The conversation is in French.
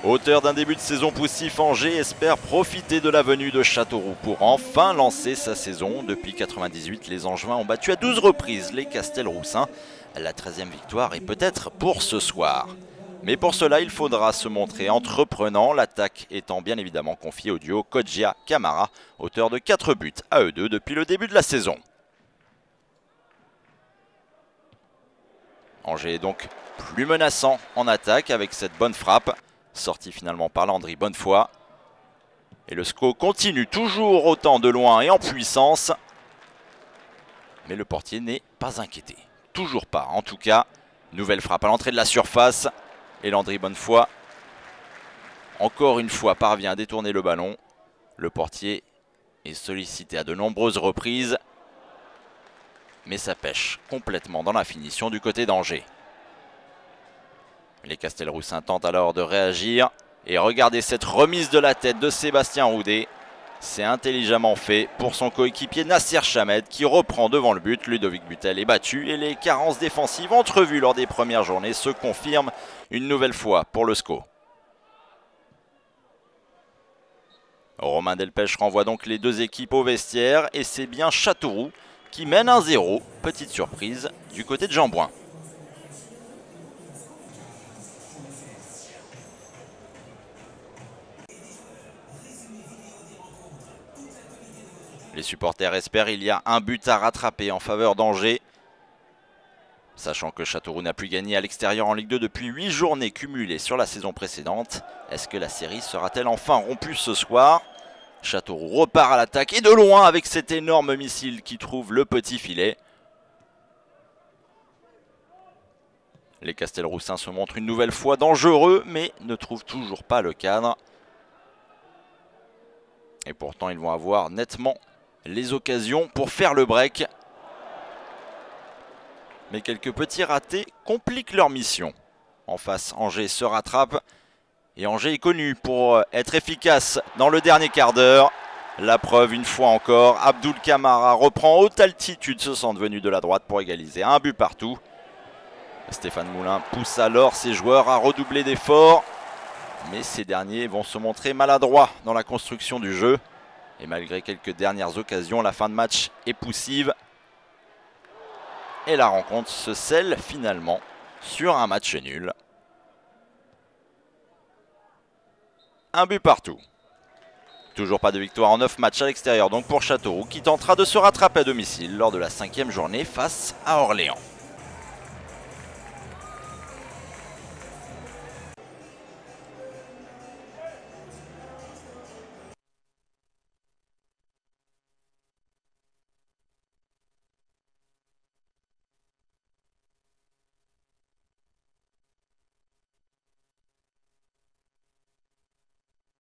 Auteur d'un début de saison poussif, Angers espère profiter de la venue de Châteauroux pour enfin lancer sa saison. Depuis 1998, les Angevins ont battu à 12 reprises les Castelroussins. La 13e victoire est peut-être pour ce soir. Mais pour cela, il faudra se montrer entreprenant, l'attaque étant bien évidemment confiée au duo Kodjia-Camara, auteur de 4 buts à eux deux depuis le début de la saison. Angers est donc plus menaçant en attaque avec cette bonne frappe, sortie finalement par Landry Bonnefoy. Et le SCO continue toujours autant de loin et en puissance. Mais le portier n'est pas inquiété. Toujours pas en tout cas. Nouvelle frappe à l'entrée de la surface. Et Landry Bonnefoy, encore une fois, parvient à détourner le ballon. Le portier est sollicité à de nombreuses reprises. Mais ça pêche complètement dans la finition du côté d'Angers. Les Castelroussins tentent alors de réagir. Et regardez cette remise de la tête de Sébastien Roudet. C'est intelligemment fait pour son coéquipier Nasser Chamed qui reprend devant le but. Ludovic Butel est battu et les carences défensives entrevues lors des premières journées se confirment une nouvelle fois pour le SCO. Romain Delpech renvoie donc les deux équipes au vestiaire et c'est bien Châteauroux qui mène 1-0. Petite surprise du côté de Jean-Bouin. Les supporters espèrent il y a un but à rattraper en faveur d'Angers. Sachant que Châteauroux n'a plus gagné à l'extérieur en Ligue 2 depuis 8 journées cumulées sur la saison précédente. Est-ce que la série sera-t-elle enfin rompue ce soir? Châteauroux repart à l'attaque et de loin avec cet énorme missile qui trouve le petit filet. Les Castelroussins se montrent une nouvelle fois dangereux mais ne trouvent toujours pas le cadre. Et pourtant ils vont avoir nettement les occasions pour faire le break. Mais quelques petits ratés compliquent leur mission. En face, Angers se rattrape. Et Angers est connu pour être efficace dans le dernier quart d'heure. La preuve une fois encore, Abdoul Camara reprend haute altitude ce centre venu de la droite pour égaliser un but partout. Stéphane Moulin pousse alors ses joueurs à redoubler d'efforts. Mais ces derniers vont se montrer maladroits dans la construction du jeu. Et malgré quelques dernières occasions, la fin de match est poussive. Et la rencontre se scelle finalement sur un match nul. Un but partout. Toujours pas de victoire en 9 matchs à l'extérieur donc pour Châteauroux qui tentera de se rattraper à domicile lors de la 5e journée face à Orléans.